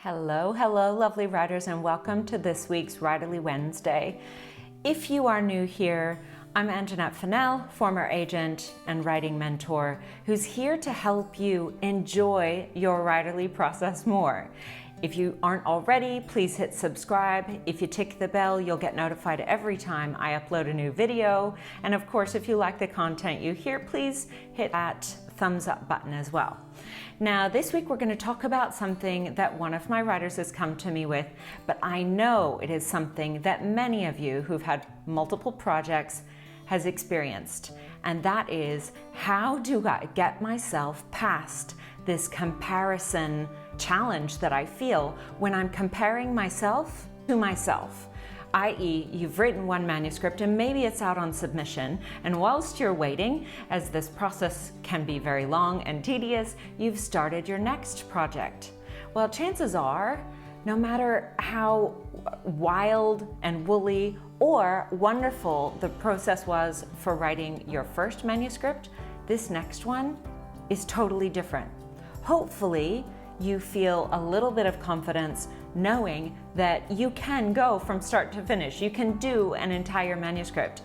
Hello, lovely writers, and welcome to this week's Writerly Wednesday. If you are new here, I'm Anjanette Fennell, former agent and writing mentor, who's here to help you enjoy your writerly process more. If you aren't already, please hit subscribe. If you tick the bell, you'll get notified every time I upload a new video. And of course, if you like the content you hear, please hit that thumbs up button as well. Now, this week we're going to talk about something that one of my writers has come to me with, but I know it is something that many of you who've had multiple projects has experienced, and that is, how do I get myself past this comparison challenge that I feel when I'm comparing myself to myself? i.e., you've written one manuscript and maybe it's out on submission, and whilst you're waiting, as this process can be very long and tedious, you've started your next project. Well, chances are, no matter how wild and woolly or wonderful the process was for writing your first manuscript, this next one is totally different. Hopefully, you feel a little bit of confidence knowing that you can go from start to finish. You can do an entire manuscript.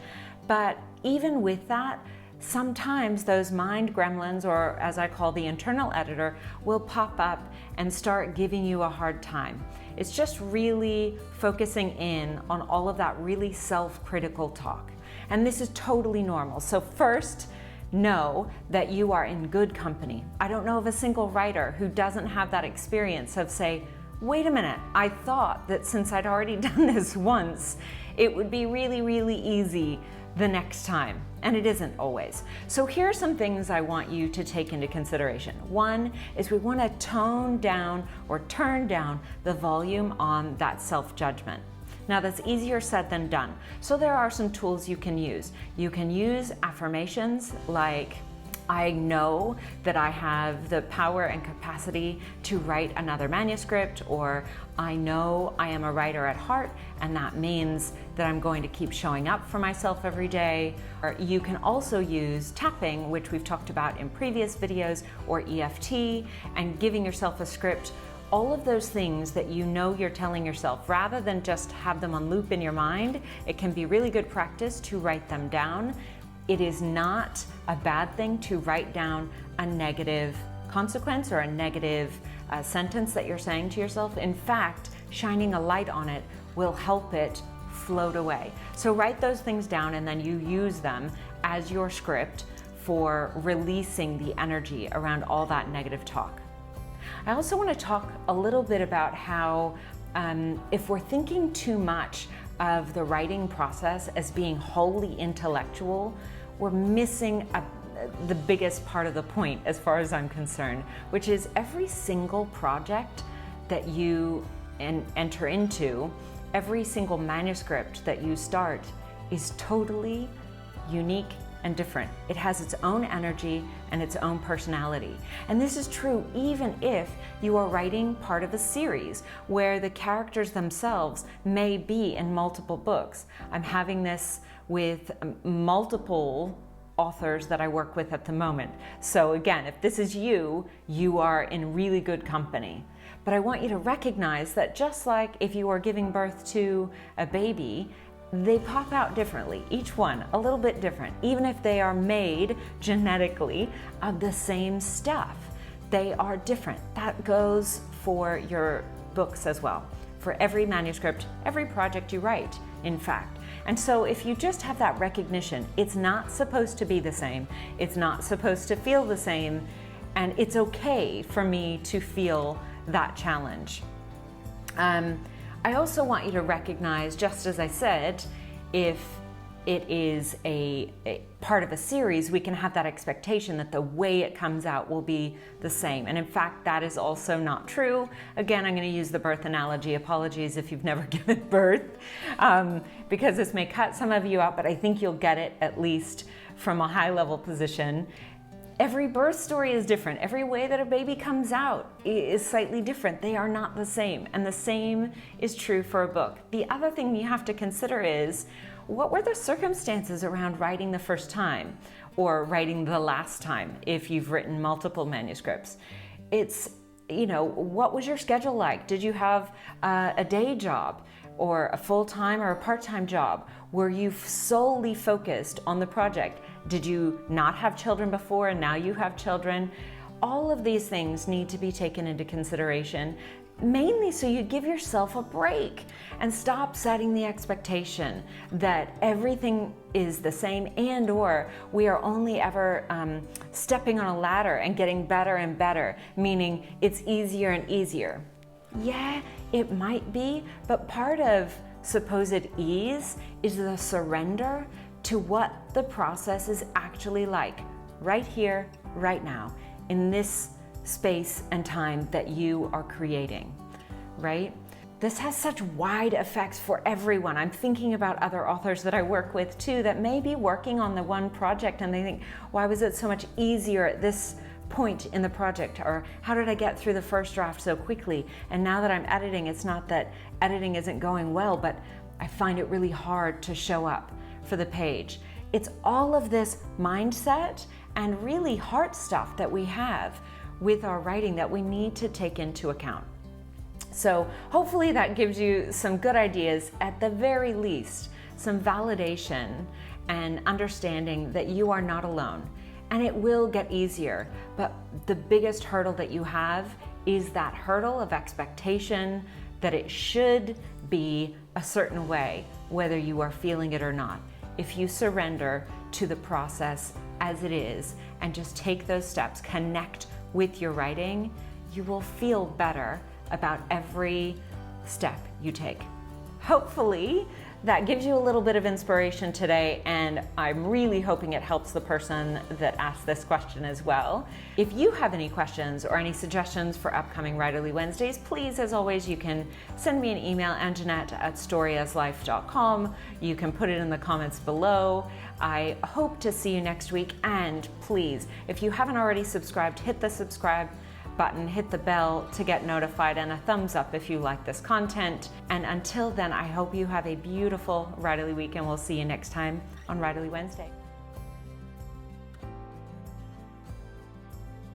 But even with that, sometimes those mind gremlins, or as I call the internal editor, will pop up and start giving you a hard time. It's just really focusing in on all of that really self-critical talk. And this is totally normal. So first, know that you are in good company. I don't know of a single writer who doesn't have that experience of say, wait a minute, I thought that since I'd already done this once, it would be really easy the next time. And it isn't always. So here are some things I want you to take into consideration. One is we want to tone down or turn down the volume on that self-judgment. Now, that's easier said than done. So there are some tools you can use. You can use affirmations like, I know that I have the power and capacity to write another manuscript, or I know I am a writer at heart, and that means that I'm going to keep showing up for myself every day. Or you can also use tapping, which we've talked about in previous videos, or EFT, and giving yourself a script. All of those things that you know you're telling yourself, rather than just have them on loop in your mind, it can be really good practice to write them down. It is not a bad thing to write down a negative consequence or a negative sentence that you're saying to yourself. In fact, shining a light on it will help it float away. So write those things down and then you use them as your script for releasing the energy around all that negative talk. I also want to talk a little bit about how if we're thinking too much of the writing process as being wholly intellectual, we're missing the biggest part of the point as far as I'm concerned, which is every single project that you enter into, every single manuscript that you start is totally unique and different. It has its own energy and its own personality. And this is true even if you are writing part of a series where the characters themselves may be in multiple books. I'm having this with multiple authors that I work with at the moment. So again, if this is you, you are in really good company. But I want you to recognize that just like if you are giving birth to a baby, they pop out differently, each one a little bit different, even if they are made genetically of the same stuff. They are different. That goes for your books as well, for every manuscript, every project you write, in fact. And so if you just have that recognition, it's not supposed to be the same, it's not supposed to feel the same, and it's okay for me to feel that challenge. I also want you to recognize, just as I said, if it is a part of a series, we can have that expectation that the way it comes out will be the same. And in fact, that is also not true. Again, I'm going to use the birth analogy. Apologies if you've never given birth, because this may cut some of you out, but I think you'll get it at least from a high level position. Every birth story is different. Every way that a baby comes out is slightly different. They are not the same. And the same is true for a book. The other thing you have to consider is, what were the circumstances around writing the first time or writing the last time if you've written multiple manuscripts? It's what was your schedule like? Did you have a day job or a full-time or a part-time job? Were you solely focused on the project? Did you not have children before and now you have children? All of these things need to be taken into consideration, mainly so you give yourself a break and stop setting the expectation that everything is the same or we are only ever stepping on a ladder and getting better and better, meaning it's easier and easier. Yeah, it might be, but part of supposed ease is the surrender to what the process is actually like, right here, right now, in this space and time that you are creating, right? This has such wide effects for everyone. I'm thinking about other authors that I work with too that may be working on the one project and they think, why was it so much easier at this point in the project? Or how did I get through the first draft so quickly? And now that I'm editing, it's not that editing isn't going well, but I find it really hard to show up for the page. It's all of this mindset and really heart stuff that we have with our writing that we need to take into account. So hopefully that gives you some good ideas, at the very least, some validation and understanding that you are not alone. And it will get easier, but the biggest hurdle that you have is that hurdle of expectation that it should be a certain way, whether you are feeling it or not. If you surrender to the process as it is and just take those steps, connect with your writing, you will feel better about every step you take. Hopefully that gives you a little bit of inspiration today, and I'm really hoping it helps the person that asked this question as well. If you have any questions or any suggestions for upcoming Writerly Wednesdays, please, as always, you can send me an email, anjanette@storyaslife.com. You can put it in the comments below. I hope to see you next week, and please, if you haven't already subscribed, hit the subscribe button, hit the bell to get notified, and a thumbs up if you like this content. And until then, I hope you have a beautiful Writerly week, and we'll see you next time on Writerly Wednesday.